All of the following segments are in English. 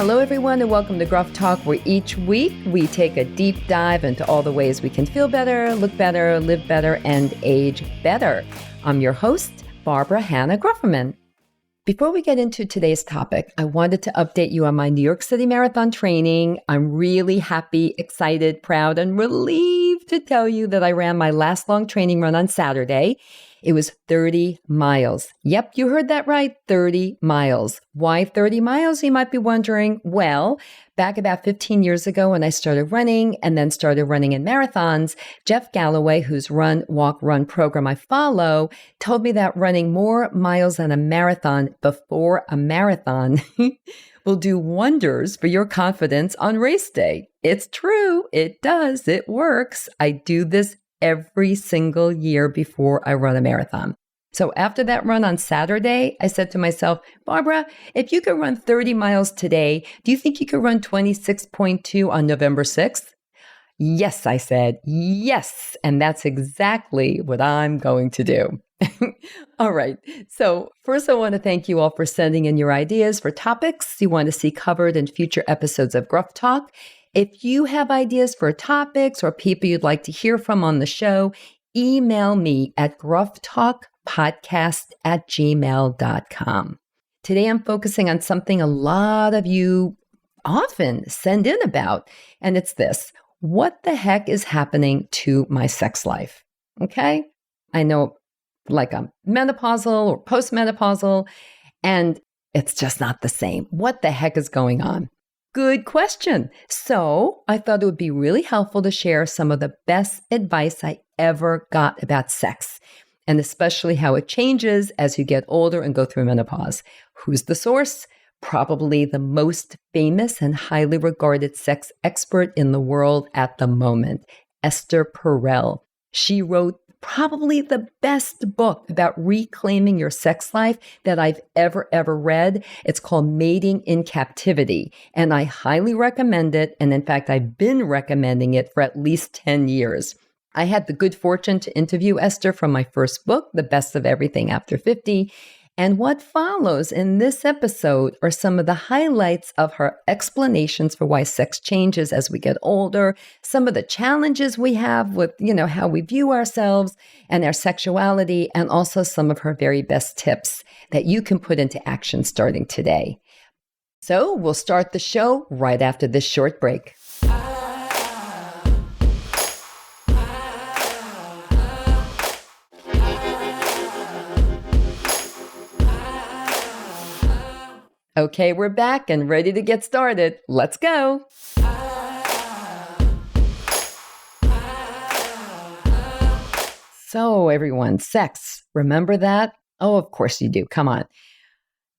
Hello, everyone, and welcome to Gruff Talk, where each week we take a deep dive into all the ways we can feel better, look better, live better, and age better. I'm your host, Barbara Hannah Grufferman. Before we get into today's topic, I wanted to update you on my New York City Marathon training. I'm really happy, excited, proud, and relieved to tell you that I ran my last long training run on Saturday. It was 30 miles. Yep, you heard that right, 30 miles. Why 30 miles, you might be wondering? Well, back about 15 years ago when I started running and then started running in marathons, Jeff Galloway, whose Run, Walk, Run program I follow, told me that running more miles than a marathon before a marathon will do wonders for your confidence on race day. It's true. It does. It works. I do this every single year before I run a marathon. So after that run on Saturday, I said to myself, Barbara, if you could run 30 miles today, do you think you could run 26.2 on November 6th? Yes, I said, yes. And that's exactly what I'm going to do. All right. So first, I want to thank you all for sending in your ideas for topics you want to see covered in future episodes of Gruff Talk. If you have ideas for topics or people you'd like to hear from on the show, email me at grufftalkpodcast@gmail.com. Today, I'm focusing on something a lot of you often send in about, and it's this. What the heck is happening to my sex life? Okay? I know like I'm menopausal or postmenopausal, and it's just not the same. What the heck is going on? Good question. So I thought it would be really helpful to share some of the best advice I ever got about sex, and especially how it changes as you get older and go through menopause. Who's the source? Probably the most famous and highly regarded sex expert in the world at the moment, Esther Perel. She wrote probably the best book about reclaiming your sex life that I've ever read. It's called Mating in Captivity, and I highly recommend it. And in fact, I've been recommending it for at least 10 years. I had the good fortune to interview Esther from my first book, The Best of Everything After 50. And what follows in this episode are some of the highlights of her explanations for why sex changes as we get older, some of the challenges we have with, how we view ourselves and our sexuality, and also some of her very best tips that you can put into action starting today. So we'll start the show right after this short break. Okay, we're back and ready to get started. Let's go. So everyone, sex, remember that? Oh, of course you do. Come on.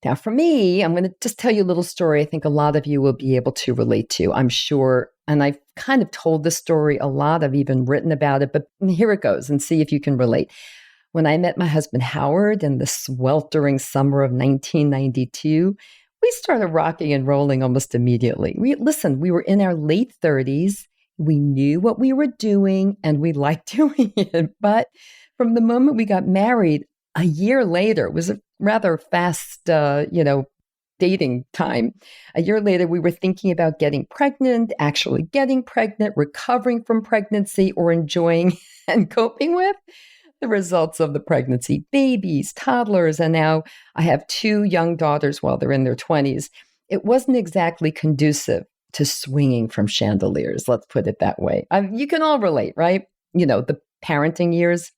Now for me, I'm going to just tell you a little story I think a lot of you will be able to relate to, I'm sure. And I've kind of told this story a lot. I've even written about it, but here it goes and see if you can relate. When I met my husband, Howard, in the sweltering summer of 1992, we started rocking and rolling almost immediately. We were in our late 30s. We knew what we were doing and we liked doing it. But from the moment we got married, a year later, it was a rather fast, dating time. A year later, we were thinking about getting pregnant, actually getting pregnant, recovering from pregnancy, or enjoying and coping with the results of the pregnancy, babies, toddlers, and now I have 2 young daughters while they're in their 20s. It wasn't exactly conducive to swinging from chandeliers, let's put it that way. You can all relate, right? The parenting years.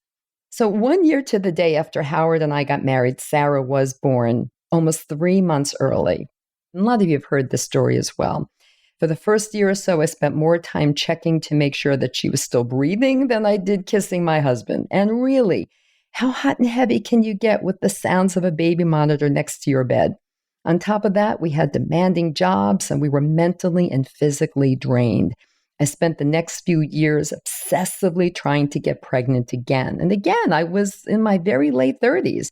So 1 year to the day after Howard and I got married, Sarah was born almost 3 months early. And a lot of you have heard this story as well. For the first year or so, I spent more time checking to make sure that she was still breathing than I did kissing my husband. And really, how hot and heavy can you get with the sounds of a baby monitor next to your bed? On top of that, we had demanding jobs and we were mentally and physically drained. I spent the next few years obsessively trying to get pregnant again. And again, I was in my very late 30s.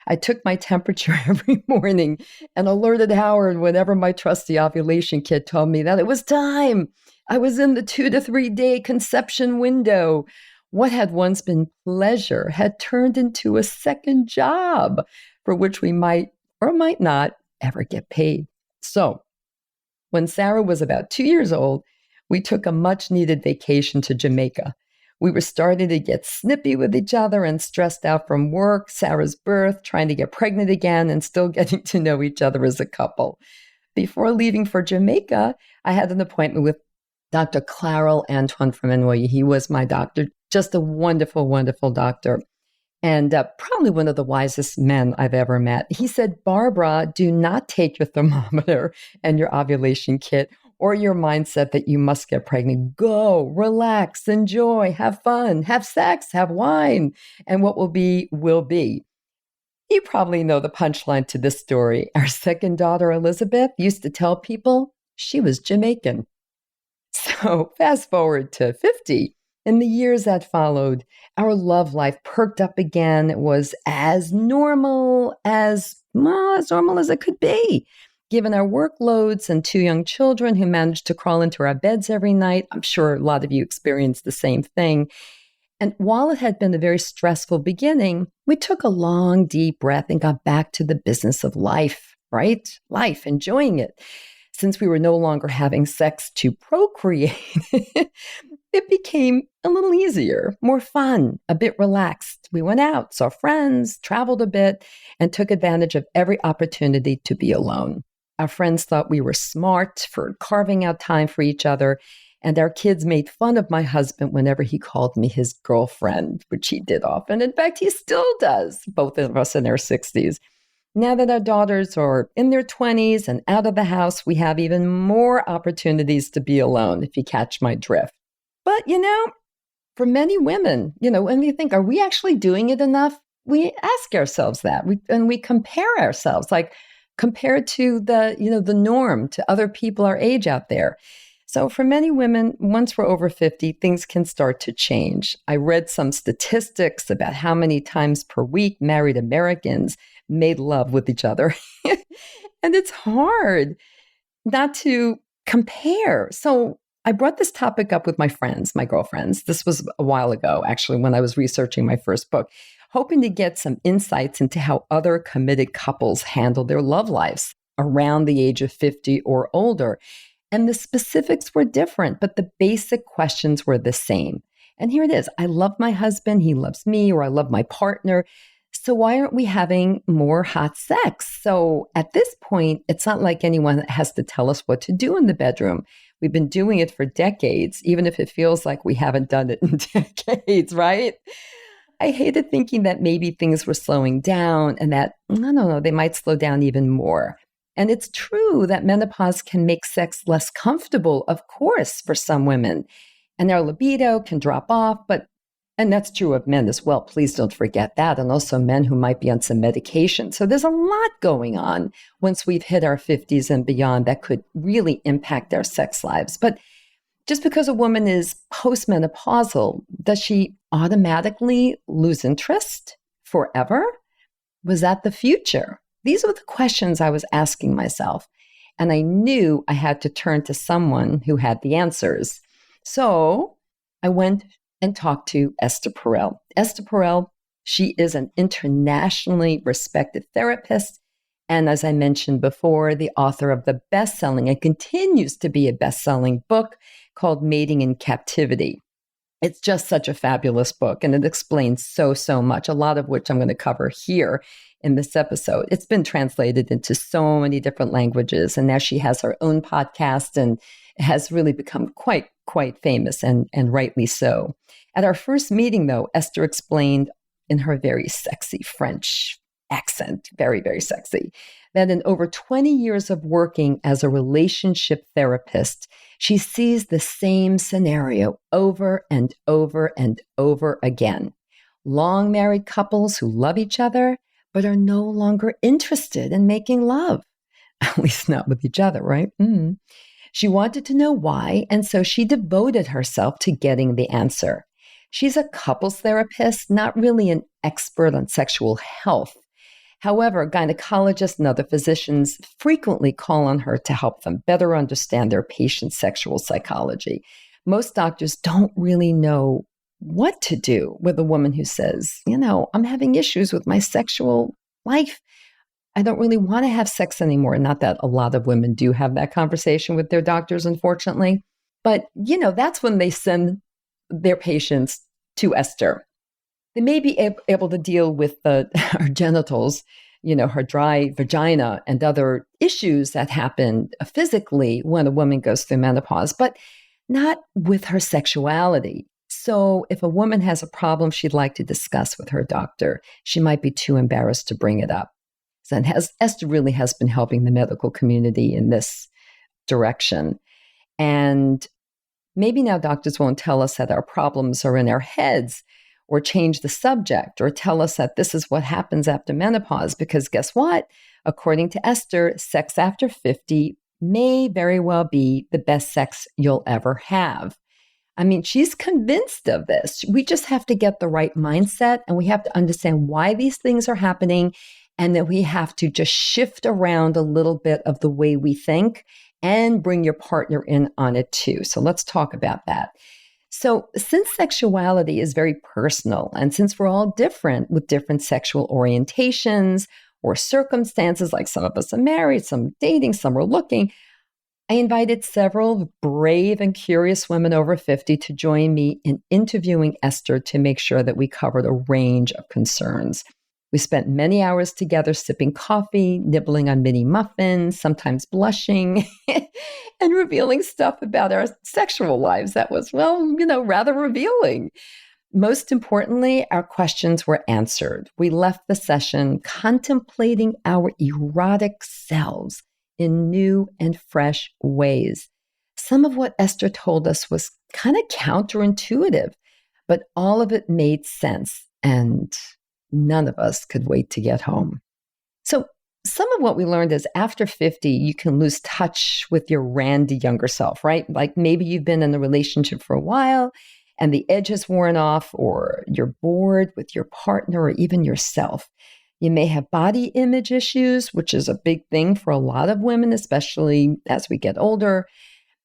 I took my temperature every morning and alerted Howard whenever my trusty ovulation kit told me that it was time. I was in the 2 to 3 day conception window. What had once been pleasure had turned into a second job for which we might or might not ever get paid. So When Sarah was about 2 years old, we took a much needed vacation to Jamaica. We were starting to get snippy with each other and stressed out from work, Sarah's birth, trying to get pregnant again, and still getting to know each other as a couple. Before leaving for Jamaica, I had an appointment with Dr. Clarel Antoine from NYU. He was my doctor, just a wonderful, wonderful doctor, and probably one of the wisest men I've ever met. He said, Barbara, do not take your thermometer and your ovulation kit or your mindset that you must get pregnant. Go, relax, enjoy, have fun, have sex, have wine, and what will be, will be. You probably know the punchline to this story. Our second daughter, Elizabeth, used to tell people she was Jamaican. So fast forward to 50. In the years that followed, our love life perked up again. It was as normal as it could be. Given our workloads and 2 young children who managed to crawl into our beds every night, I'm sure a lot of you experienced the same thing. And while it had been a very stressful beginning, we took a long, deep breath and got back to the business of life, right? Life, enjoying it. Since we were no longer having sex to procreate, it became a little easier, more fun, a bit relaxed. We went out, saw friends, traveled a bit, and took advantage of every opportunity to be alone. Our friends thought we were smart for carving out time for each other, and our kids made fun of my husband whenever he called me his girlfriend, which he did often. In fact, he still does, both of us in our 60s. Now that our daughters are in their 20s and out of the house, we have even more opportunities to be alone, if you catch my drift. But, for many women, when we think, are we actually doing it enough? We ask ourselves that. We compare ourselves, like compared to the norm, to other people our age out there. So for many women, once we're over 50, things can start to change. I read some statistics about how many times per week married Americans made love with each other. And it's hard not to compare. So I brought this topic up with my friends, my girlfriends. This was a while ago, actually, when I was researching my first book, hoping to get some insights into how other committed couples handle their love lives around the age of 50 or older. And the specifics were different, but the basic questions were the same. And here it is. I love my husband. He loves me, or I love my partner. So why aren't we having more hot sex? So at this point, it's not like anyone has to tell us what to do in the bedroom. We've been doing it for decades, even if it feels like we haven't done it in decades, right? I hated thinking that maybe things were slowing down and that, no, they might slow down even more. And it's true that menopause can make sex less comfortable, of course, for some women. And their libido can drop off, and that's true of men as well. Please don't forget that. And also men who might be on some medication. So there's a lot going on once we've hit our 50s and beyond that could really impact our sex lives. But just because a woman is postmenopausal, does she automatically lose interest forever? Was that the future? These were the questions I was asking myself. And I knew I had to turn to someone who had the answers. So I went and talked to Esther Perel. Esther Perel, she is an internationally respected therapist. And as I mentioned before, the author of the best-selling and continues to be a best-selling book called Mating in Captivity. It's just such a fabulous book, and it explains so much, a lot of which I'm going to cover here in this episode. It's been translated into so many different languages, and now she has her own podcast and has really become quite famous, and rightly so. At our first meeting, though, Esther explained in her very sexy French accent, very, very sexy, that in over 20 years of working as a relationship therapist, she sees the same scenario over and over and over again. Long married couples who love each other, but are no longer interested in making love, at least not with each other, right? She wanted to know why, and so she devoted herself to getting the answer. She's a couples therapist, not really an expert on sexual health. However, gynecologists and other physicians frequently call on her to help them better understand their patient's sexual psychology. Most doctors don't really know what to do with a woman who says, I'm having issues with my sexual life. I don't really want to have sex anymore. Not that a lot of women do have that conversation with their doctors, unfortunately. But, that's when they send their patients to Esther. They may be able to deal with her genitals, her dry vagina and other issues that happen physically when a woman goes through menopause, but not with her sexuality. So if a woman has a problem she'd like to discuss with her doctor, she might be too embarrassed to bring it up. So Esther really has been helping the medical community in this direction. And maybe now doctors won't tell us that our problems are in our heads or change the subject or tell us that this is what happens after menopause, because guess what? According to Esther, sex after 50 may very well be the best sex you'll ever have. I mean, she's convinced of this. We just have to get the right mindset, and we have to understand why these things are happening, and that we have to just shift around a little bit of the way we think and bring your partner in on it too. So let's talk about that. So since sexuality is very personal, and since we're all different with different sexual orientations or circumstances, like some of us are married, some dating, some are looking, I invited several brave and curious women over 50 to join me in interviewing Esther to make sure that we covered a range of concerns. We spent many hours together sipping coffee, nibbling on mini muffins, sometimes blushing, and revealing stuff about our sexual lives that was, rather revealing. Most importantly, our questions were answered. We left the session contemplating our erotic selves in new and fresh ways. Some of what Esther told us was kind of counterintuitive, but all of it made sense, and none of us could wait to get home. So some of what we learned is after 50, you can lose touch with your randy younger self, right? Like maybe you've been in a relationship for a while and the edge has worn off, or you're bored with your partner or even yourself. You may have body image issues, which is a big thing for a lot of women, especially as we get older.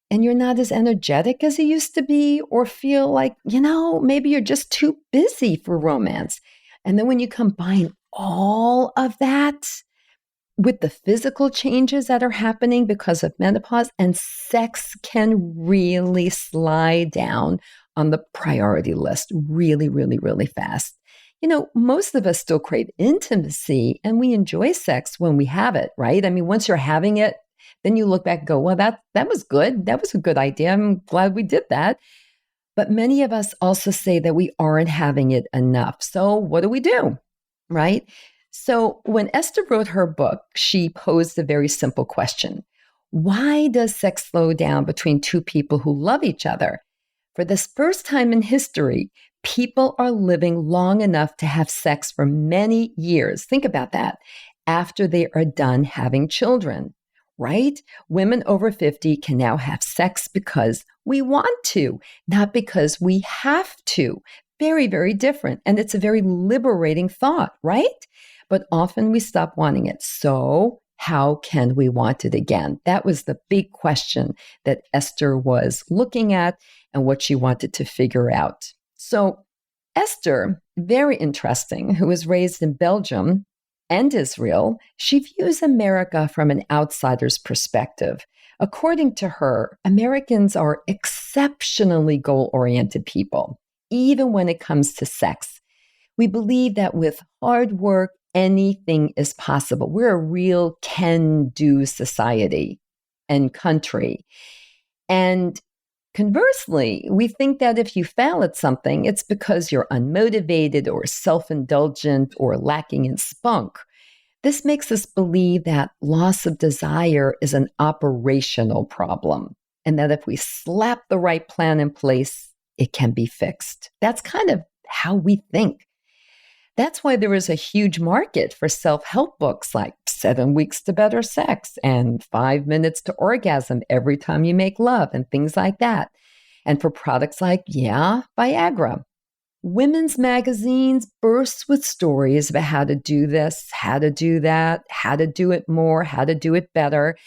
And you're not as energetic as you used to be, or feel like, maybe you're just too busy for romance. And then when you combine all of that with the physical changes that are happening because of menopause, and sex can really slide down on the priority list really, really, really fast. Most of us still crave intimacy, and we enjoy sex when we have it, right? I mean, once you're having it, then you look back and go, well, that was good. That was a good idea. I'm glad we did that. But many of us also say that we aren't having it enough. So what do? Right? So when Esther wrote her book, she posed a very simple question. Why does sex slow down between two people who love each other? For this first time in history, people are living long enough to have sex for many years. Think about that. After they are done having children, right? Women over 50 can now have sex because we want to, not because we have to. Very, very different. And it's a very liberating thought, right? But often we stop wanting it. So how can we want it again? That was the big question that Esther was looking at and what she wanted to figure out. So Esther, very interesting, who was raised in Belgium and Israel, she views America from an outsider's perspective. According to her, Americans are exceptionally goal-oriented people, even when it comes to sex. We believe that with hard work, anything is possible. We're a real can-do society and country. And conversely, we think that if you fail at something, it's because you're unmotivated or self-indulgent or lacking in spunk. This makes us believe that loss of desire is an operational problem, and that if we slap the right plan in place, it can be fixed. That's kind of how we think. That's why there is a huge market for self-help books like 7 Weeks to Better Sex and 5 Minutes to Orgasm Every Time You Make Love and things like that. And for products like, Viagra. Women's magazines burst with stories about how to do this, how to do that, how to do it more, how to do it better.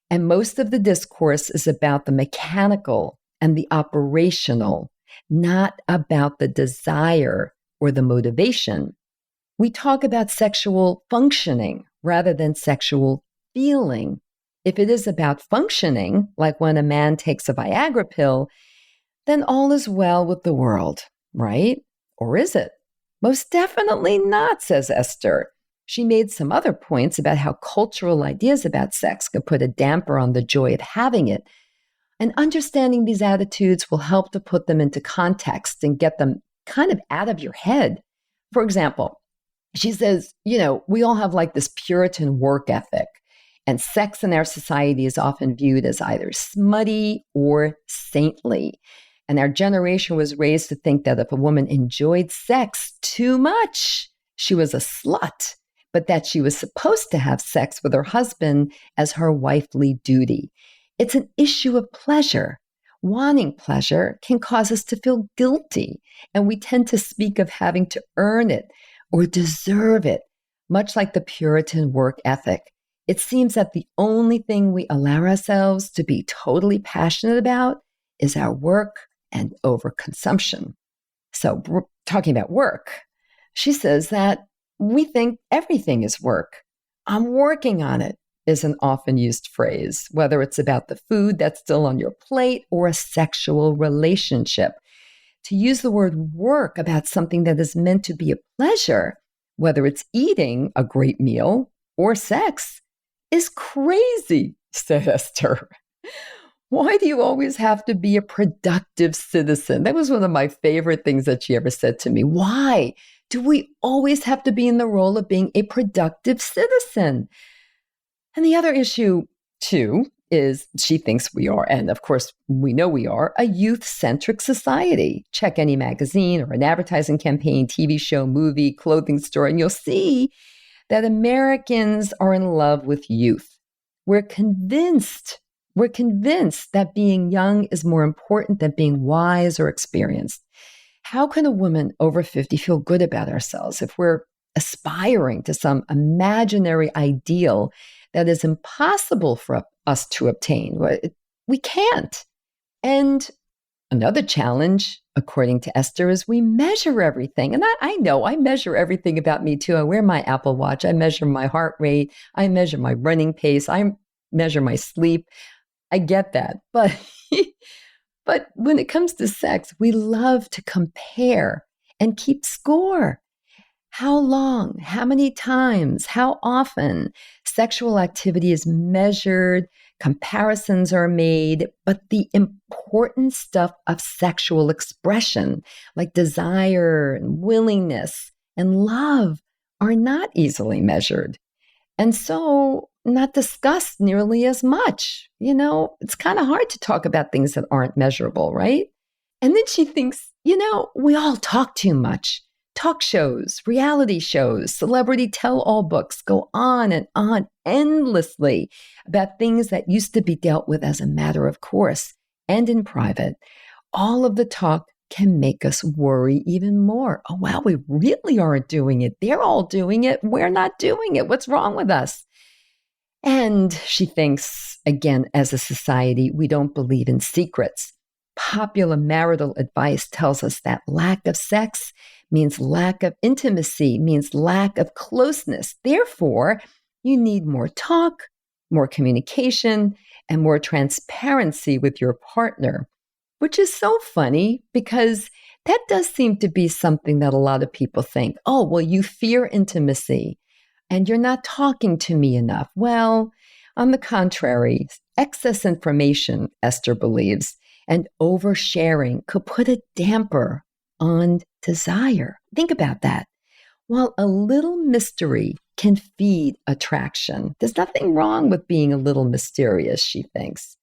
And most of the discourse is about the mechanical and the operational, not about the desire or the motivation. We talk about sexual functioning rather than sexual feeling. If it is about functioning, like when a man takes a Viagra pill, then all is well with the world, right? Or is it? Most definitely not, says Esther. She made some other points about how cultural ideas about sex could put a damper on the joy of having it. And understanding these attitudes will help to put them into context and get them kind of out of your head. For example, she says, we all have like this Puritan work ethic, and sex in our society is often viewed as either smutty or saintly. And our generation was raised to think that if a woman enjoyed sex too much, she was a slut, but that she was supposed to have sex with her husband as her wifely duty. It's an issue of pleasure. Wanting pleasure can cause us to feel guilty, and we tend to speak of having to earn it or deserve it, much like the Puritan work ethic. It seems that the only thing we allow ourselves to be totally passionate about is our work and overconsumption. So, talking about work, she says that we think everything is work. I'm working on it is an often used phrase, whether it's about the food that's still on your plate or a sexual relationship. To use the word work about something that is meant to be a pleasure, whether it's eating a great meal or sex, is crazy, said Esther. Why do you always have to be a productive citizen? That was one of my favorite things that she ever said to me. Why do we always have to be in the role of being a productive citizen? And the other issue, too, is she thinks we are, and of course we know we are, a youth-centric society. Check any magazine or an advertising campaign, TV show, movie, clothing store, and you'll see that Americans are in love with youth. We're convinced that being young is more important than being wise or experienced. How can a woman over 50 feel good about ourselves if we're aspiring to some imaginary ideal that is impossible for us to obtain? We can't. And another challenge, according to Esther, is we measure everything. And I know I measure everything about me too. I wear my Apple Watch. I measure my heart rate. I measure my running pace. I measure my sleep. I get that. But when it comes to sex, we love to compare and keep score. How long, how many times, how often sexual activity is measured, comparisons are made, but the important stuff of sexual expression, like desire and willingness and love, are not easily measured. And so not discussed nearly as much. It's kind of hard to talk about things that aren't measurable, right? And then she thinks, we all talk too much. Talk shows, reality shows, celebrity tell-all books go on and on endlessly about things that used to be dealt with as a matter of course and in private. All of the talk can make us worry even more. Oh, wow, we really aren't doing it. They're all doing it. We're not doing it. What's wrong with us? And she thinks, again, as a society, we don't believe in secrets. Popular marital advice tells us that lack of sex means lack of intimacy, means lack of closeness. Therefore, you need more talk, more communication, and more transparency with your partner, which is so funny because that does seem to be something that a lot of people think, oh, well, you fear intimacy and you're not talking to me enough. Well, on the contrary, excess information, Esther believes, and oversharing could put a damper on desire. Think about that. While a little mystery can feed attraction, there's nothing wrong with being a little mysterious, she thinks.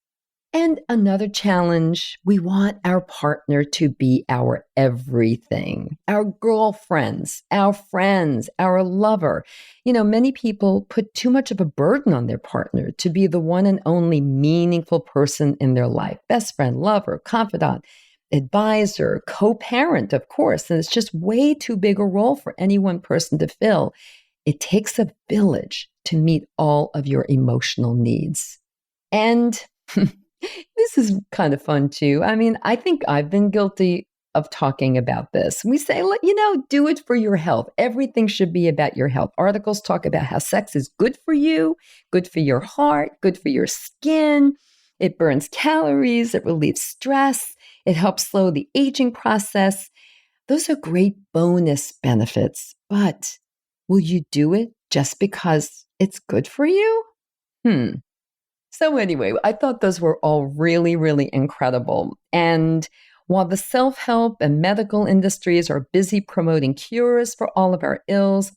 And another challenge, we want our partner to be our everything, our girlfriends, our friends, our lover. Many people put too much of a burden on their partner to be the one and only meaningful person in their life, best friend, lover, confidant, advisor, co-parent, of course. And it's just way too big a role for any one person to fill. It takes a village to meet all of your emotional needs. And this is kind of fun too. I mean, I think I've been guilty of talking about this. We say, do it for your health. Everything should be about your health. Articles talk about how sex is good for you, good for your heart, good for your skin. It burns calories, it relieves stress, it helps slow the aging process. Those are great bonus benefits, but will you do it just because it's good for you? So anyway, I thought those were all really, really incredible. And while the self-help and medical industries are busy promoting cures for all of our ills,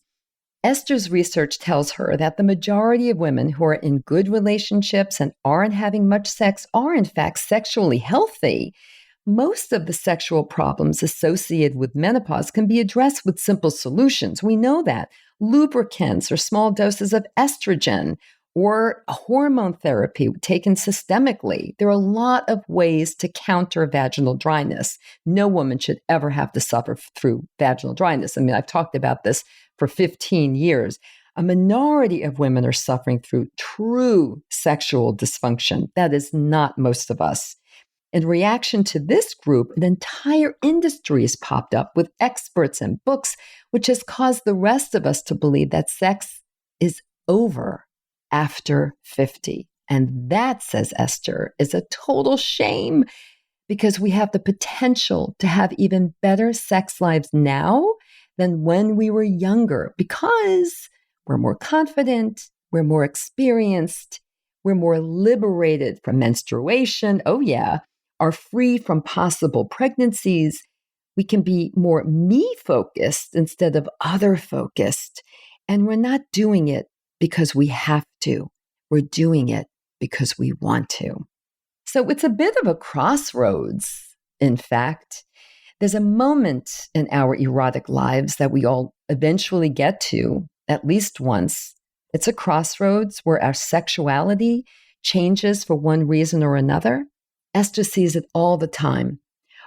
Esther's research tells her that the majority of women who are in good relationships and aren't having much sex are in fact sexually healthy. Most of the sexual problems associated with menopause can be addressed with simple solutions. We know that. Lubricants or small doses of estrogen or hormone therapy taken systemically. There are a lot of ways to counter vaginal dryness. No woman should ever have to suffer through vaginal dryness. I mean, I've talked about this for 15 years. A minority of women are suffering through true sexual dysfunction. That is not most of us. In reaction to this group, an entire industry has popped up with experts and books, which has caused the rest of us to believe that sex is over after 50. And that, says Esther, is a total shame because we have the potential to have even better sex lives now than when we were younger because we're more confident, we're more experienced, we're more liberated from menstruation. Oh, yeah. Are free from possible pregnancies. We can be more me-focused instead of other-focused. And we're not doing it because we have to. We're doing it because we want to. So it's a bit of a crossroads, in fact. There's a moment in our erotic lives that we all eventually get to, at least once. It's a crossroads where our sexuality changes for one reason or another. Esther sees it all the time.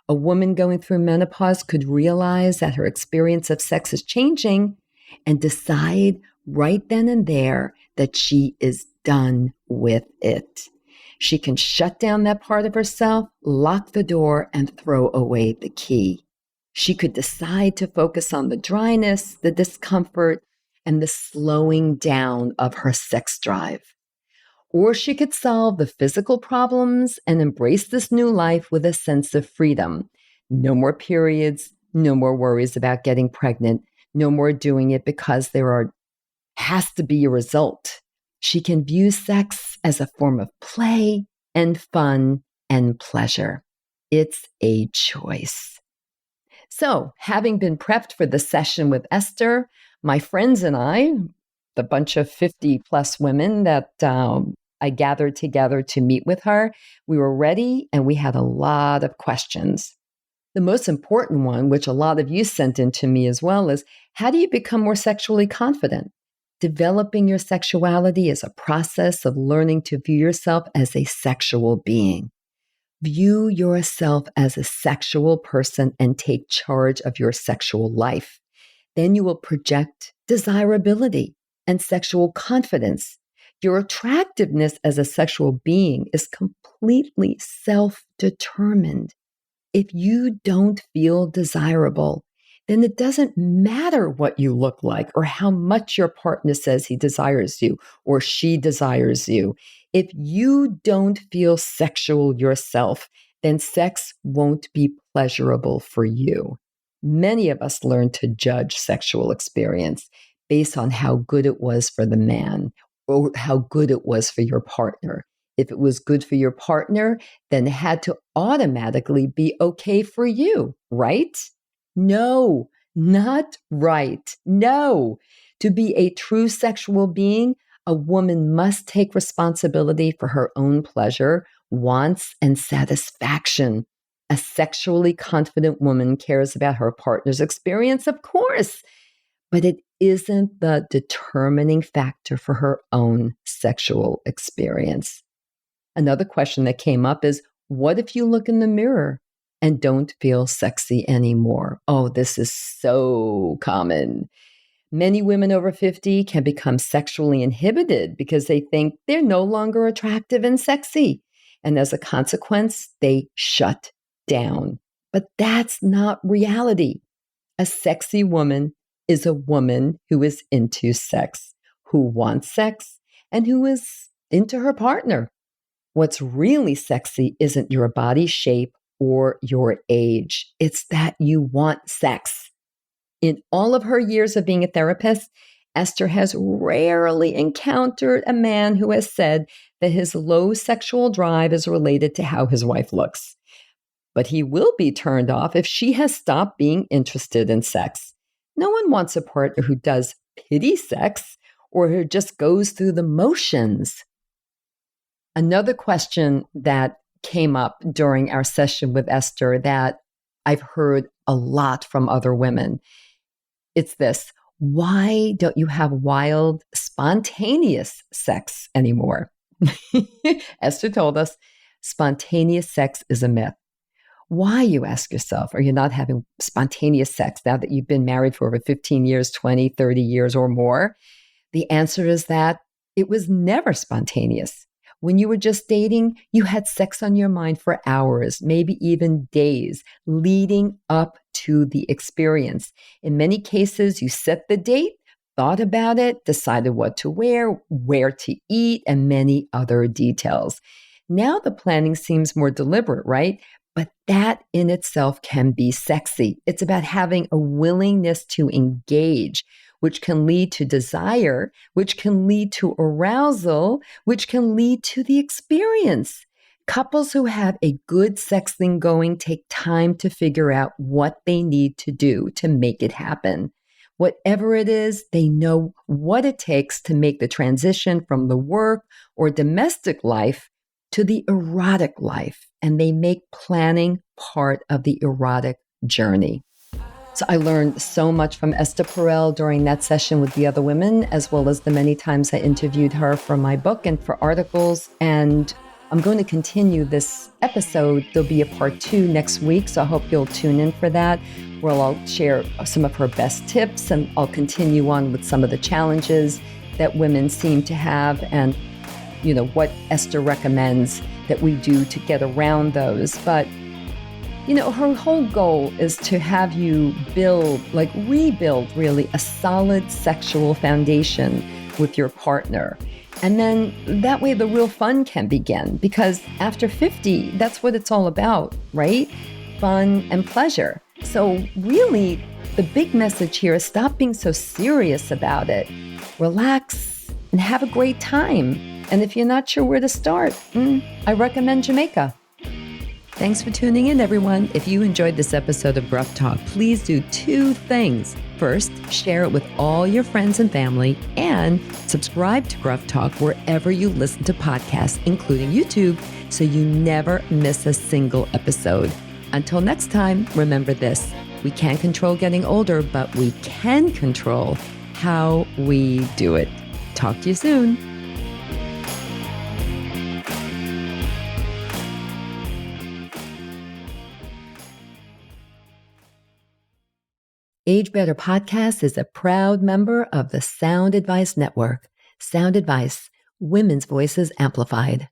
A woman going through menopause could realize that her experience of sex is changing and decide right then and there that she is done with it. She can shut down that part of herself, lock the door, and throw away the key. She could decide to focus on the dryness, the discomfort, and the slowing down of her sex drive. Or she could solve the physical problems and embrace this new life with a sense of freedom. No more periods, no more worries about getting pregnant, no more doing it because has to be a result. She can view sex as a form of play and fun and pleasure. It's a choice. So, having been prepped for the session with Esther, my friends and I, the bunch of 50 plus women that I gathered together to meet with her, we were ready and we had a lot of questions. The most important one, which a lot of you sent in to me as well, is how do you become more sexually confident? Developing your sexuality is a process of learning to view yourself as a sexual being. View yourself as a sexual person and take charge of your sexual life. Then you will project desirability and sexual confidence. Your attractiveness as a sexual being is completely self-determined. If you don't feel desirable, then it doesn't matter what you look like or how much your partner says he desires you or she desires you. If you don't feel sexual yourself, then sex won't be pleasurable for you. Many of us learn to judge sexual experience based on how good it was for the man or how good it was for your partner. If it was good for your partner, then it had to automatically be okay for you, right? No, not right. No. To be a true sexual being, a woman must take responsibility for her own pleasure, wants, and satisfaction. A sexually confident woman cares about her partner's experience, of course, but it isn't the determining factor for her own sexual experience. Another question that came up is, what if you look in the mirror and don't feel sexy anymore? Oh, this is so common. Many women over 50 can become sexually inhibited because they think they're no longer attractive and sexy. And as a consequence, they shut down. But that's not reality. A sexy woman is a woman who is into sex, who wants sex, and who is into her partner. What's really sexy isn't your body shape or your age. It's that you want sex. In all of her years of being a therapist, Esther has rarely encountered a man who has said that his low sexual drive is related to how his wife looks. But he will be turned off if she has stopped being interested in sex. No one wants a partner who does pity sex or who just goes through the motions. Another question that came up during our session with Esther that I've heard a lot from other women, it's this: why don't you have wild, spontaneous sex anymore? Esther told us spontaneous sex is a myth. Why, you ask yourself, are you not having spontaneous sex now that you've been married for over 15 years, 20, 30 years or more? The answer is that it was never spontaneous. When you were just dating, you had sex on your mind for hours, maybe even days, leading up to the experience. In many cases, you set the date, thought about it, decided what to wear, where to eat, and many other details. Now the planning seems more deliberate, right? But that in itself can be sexy. It's about having a willingness to engage, which can lead to desire, which can lead to arousal, which can lead to the experience. Couples who have a good sex thing going take time to figure out what they need to do to make it happen. Whatever it is, they know what it takes to make the transition from the work or domestic life to the erotic life, and they make planning part of the erotic journey. So I learned so much from Esther Perel during that session with the other women, as well as the many times I interviewed her for my book and for articles. And I'm going to continue this episode. There'll be a part 2 next week, so I hope you'll tune in for that, where I'll share some of her best tips, and I'll continue on with some of the challenges that women seem to have, and what Esther recommends that we do to get around those. But, her whole goal is to have you rebuild really a solid sexual foundation with your partner. And then that way the real fun can begin, because after 50, that's what it's all about, right? Fun and pleasure. So really, the big message here is stop being so serious about it. Relax and have a great time. And if you're not sure where to start, I recommend Jamaica. Thanks for tuning in, everyone. If you enjoyed this episode of Gruff Talk, please do 2 things. First, share it with all your friends and family, and subscribe to Gruff Talk wherever you listen to podcasts, including YouTube, so you never miss a single episode. Until next time, remember this: we can't control getting older, but we can control how we do it. Talk to you soon. Age Better Podcast is a proud member of the Sound Advice Network. Sound Advice, women's voices amplified.